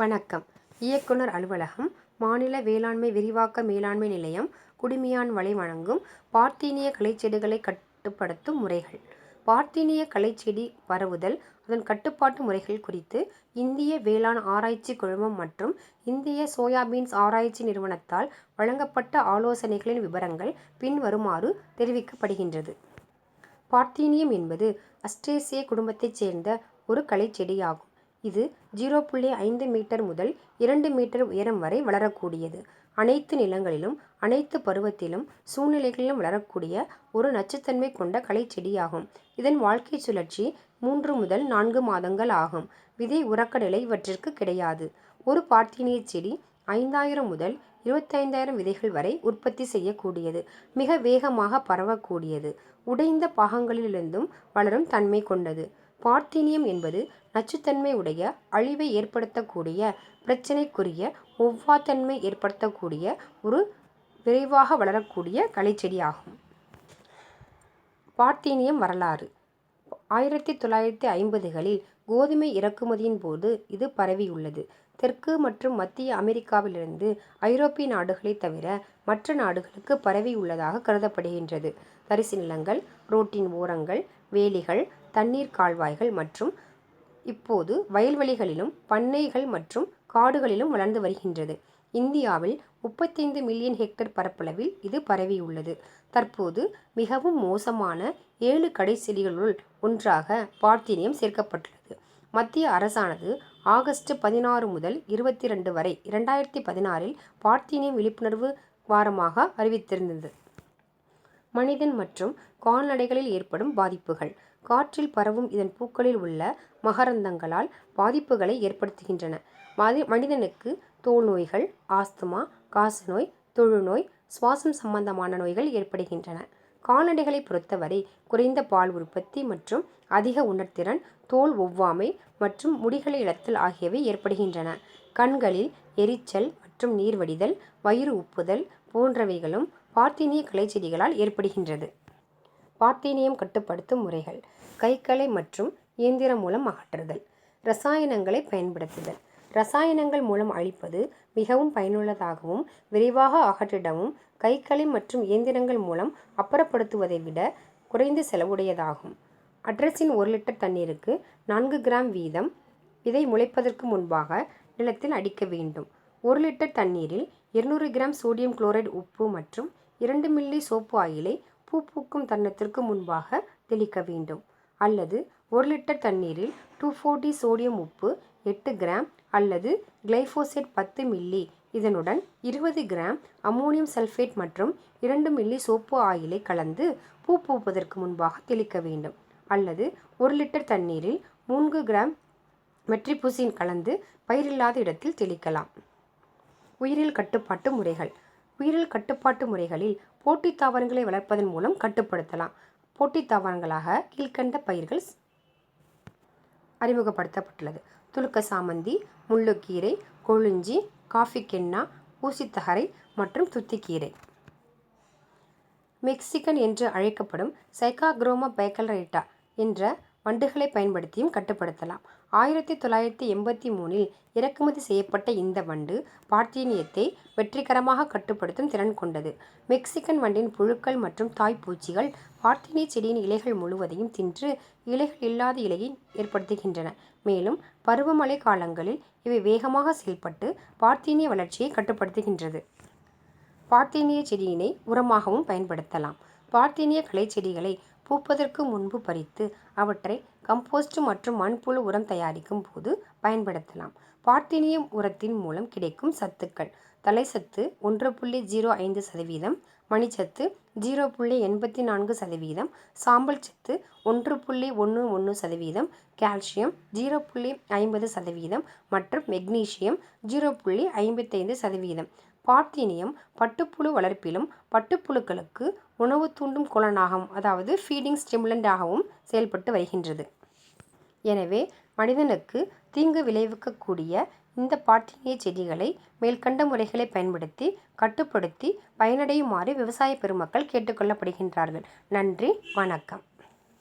வணக்கம். இயக்குனர் அலுவலகம், மாநில வேளாண்மை விரிவாக்க மேலாண்மை நிலையம், குடுமியான்மலை வழங்கும் பார்த்தீனிய களைச்செடிகளை கட்டுப்படுத்தும் முறைகள். பார்த்தீனிய களைச்செடி பரவுதல், அதன் கட்டுப்பாட்டு முறைகள் குறித்து இந்திய வேளாண் ஆராய்ச்சி குழுமம் மற்றும் இந்திய சோயாபீன்ஸ் ஆராய்ச்சி நிறுவனத்தால் வழங்கப்பட்ட ஆலோசனைகளின் விபரங்கள் பின்வருமாறு தெரிவிக்கப்படுகின்றது. பார்த்தீனியம் என்பது அஸ்ட்ரேசியே குடும்பத்தைச் சேர்ந்த ஒரு களைச்செடியாகும். இது 0.5 மீட்டர் முதல் 2 மீட்டர் உயரம் வரை வளரக்கூடியது. அனைத்து நிலங்களிலும், அனைத்து பருவத்திலும், சூழ்நிலைகளிலும் வளரக்கூடிய ஒரு நச்சுத்தன்மை கொண்ட களைச்செடியாகும். இதன் வாழ்க்கை சுழற்சி 3 முதல் 4 மாதங்கள் ஆகும். விதை உறக்க நிலை இவற்றிற்கு கிடையாது. ஒரு பார்த்தீனிய செடி 5000 முதல் 25000 விதைகள் வரை உற்பத்தி செய்யக்கூடியது. மிக வேகமாக பரவக்கூடியது. உடைந்த பாகங்களிலிருந்தும் வளரும் தன்மை கொண்டது. பார்த்தீனியம் என்பது நச்சுத்தன்மை உடைய, அழிவை ஏற்படுத்தக்கூடிய, பிரச்சினைக்குரிய, ஒவ்வாத்தன்மை ஏற்படுத்தக்கூடிய ஒரு விரைவாக வளரக்கூடிய களைச்செடியாகும். பார்த்தீனியம் வரலாறு. 1950களில் கோதுமை இறக்குமதியின் போது இது பரவியுள்ளது. தெற்கு மற்றும் மத்திய அமெரிக்காவிலிருந்து ஐரோப்பிய நாடுகளை தவிர மற்ற நாடுகளுக்கு பரவியுள்ளதாக கருதப்படுகின்றது. தரிசு நிலங்கள், ரோட்டின் ஓரங்கள், வேலிகள், தண்ணீர் கால்வாய்கள் மற்றும் இப்போது வயல்வெளிகளிலும், பண்ணைகள் மற்றும் காடுகளிலும் வளர்ந்து வருகின்றது. இந்தியாவில் 35 மில்லியன் ஹெக்டேர் பரப்பளவில் இது பரவியுள்ளது. தற்போது மிகவும் மோசமான 7 களைச்செடிகளுள் ஒன்றாக பார்த்தீனியம் சேர்க்கப்பட்டுள்ளது. மத்திய அரசானது ஆகஸ்ட் 16 முதல் 22 வரை 2016இல் பார்த்தீனியம் விழிப்புணர்வு வாரமாக அறிவித்திருந்தது. மனிதன் மற்றும் கால்நடைகளில் ஏற்படும் பாதிப்புகள். காற்றில் பரவும் இதன் பூக்களில் உள்ள மகரந்தங்களால் பாதிப்புகளை ஏற்படுத்துகின்றன. மனிதனுக்கு தோல் நோய்கள், ஆஸ்துமா, காசநோய், தொழுநோய், சுவாசம் சம்பந்தமான நோய்கள் ஏற்படுகின்றன. கால்நடைகளை பொறுத்தவரை குறைந்த பால் உற்பத்தி மற்றும் அதிக உணர்திறன், தோல் ஒவ்வாமை மற்றும் முடிகளை இழத்தல் ஆகியவை ஏற்படுகின்றன. கண்களில் எரிச்சல் மற்றும் நீர் வடிதல், வயிறு உப்புதல் போன்றவைகளும் பார்த்தீனிய களைச்செடிகளால் ஏற்படுகின்றது. பார்த்தீனியம் கட்டுப்படுத்தும் முறைகள். கைக்களை மற்றும் இயந்திரம் மூலம் அகற்றுதல். இரசாயனங்களை பயன்படுத்துதல். இரசாயனங்கள் மூலம் அழிப்பது மிகவும் பயனுள்ளதாகவும் விரைவாக அகற்றிடவும் கைக்களை மற்றும் இயந்திரங்கள் மூலம் அப்புறப்படுத்துவதை விட குறைந்த செலவுடையதாகும். அட்ரஸின் 1 லிட்டர் தண்ணீருக்கு 4 கிராம் வீதம் விதை முளைப்பதற்கு முன்பாக நிலத்தில் அடிக்க வேண்டும். 1 லிட்டர் தண்ணீரில் 200 கிராம் சோடியம் குளோரைடு உப்பு மற்றும் 2 மில்லி சோப்பு ஆயிலை பூ பூக்கும் தருணத்திற்கு முன்பாக தெளிக்க வேண்டும். அல்லது 1 லிட்டர் தண்ணீரில் 2,4-D சோடியம் உப்பு 8 கிராம் அல்லது கிளைபோசேட் 10 மில்லி, இதனுடன் 20 கிராம் அம்மோனியம் சல்பேட் மற்றும் 2 மில்லி சோப்பு ஆயிலை கலந்து பூ பூப்பதற்கு முன்பாக தெளிக்க வேண்டும். அல்லது 1 லிட்டர் தண்ணீரில் 3 கிராம் மெட்ரிபுசின் கலந்து பயிரில்லாத இடத்தில் தெளிக்கலாம். உயிரியல் கட்டுப்பாட்டு முறைகள். உயிரியல் கட்டுப்பாட்டு முறைகளில் போட்டித் தாவரங்களை வளர்ப்பதன் மூலம் கட்டுப்படுத்தலாம். போட்டித் தாவரங்களாக கீழ்கண்ட பயிர்கள் அறிமுகப்படுத்தப்பட்டுள்ளது. துலுக்க சாமந்தி, முள்ளுக்கீரை, கொழுஞ்சி, காஃபி கென்னா, ஊசித்தகரை மற்றும் துத்திக்கீரை. மெக்சிகன் என்று அழைக்கப்படும் சைக்காக்ரோமா பைக்கலரைட்டா என்ற வண்டுகளை பயன்படுத்தியும் கட்டுப்படுத்தலாம். 1983இல் இறக்குமதி செய்யப்பட்ட இந்த வண்டு பார்த்தீனியத்தை வெற்றிகரமாக கட்டுப்படுத்தும் திறன் கொண்டது. மெக்சிகன் வண்டின் புழுக்கள் மற்றும் தாய்ப்பூச்சிகள் பார்த்தீனிய செடியின் இலைகள் முழுவதையும் தின்று இலைகள் இல்லாத இலையை ஏற்படுத்துகின்றன. மேலும் பருவமழை காலங்களில் இவை வேகமாக செயல்பட்டு பார்த்தீனிய வளர்ச்சியை கட்டுப்படுத்துகின்றது. பார்த்தீனிய செடியினை உரமாகவும் பயன்படுத்தலாம். பார்த்தீனிய களைச்செடிகளை பூப்பதற்கு முன்பு பறித்து அவற்றை கம்போஸ்ட் மற்றும் மண்புழு உரம் தயாரிக்கும் போது பயன்படுத்தலாம். பார்த்தீனியம் உரத்தின் மூலம் கிடைக்கும் சத்துக்கள். தலைச்சத்து 1.05%, மணிச்சத்து 0.84%, சாம்பல் சத்து 1.11%, கால்சியம் 0.50% மற்றும் மெக்னீசியம் 0.55%. பார்த்தீனியம் பட்டுப்புழு வளர்ப்பிலும் பட்டுப்புழுக்களுக்கு உணவு தூண்டும் கோலனாகவும், அதாவது ஃபீடிங் ஸ்டிமுலண்ட் ஆகவும் செயல்பட்டு வருகின்றது. எனவே மனிதனுக்கு தீங்கு விளைவிக்கக்கூடிய இந்த பார்த்தீனிய செடிகளை மேல்கண்ட முறைகளை பயன்படுத்தி கட்டுப்படுத்தி பயனடையுமாறு விவசாய பெருமக்கள் கேட்டுக்கொள்ளப்படுகின்றார்கள். நன்றி, வணக்கம்.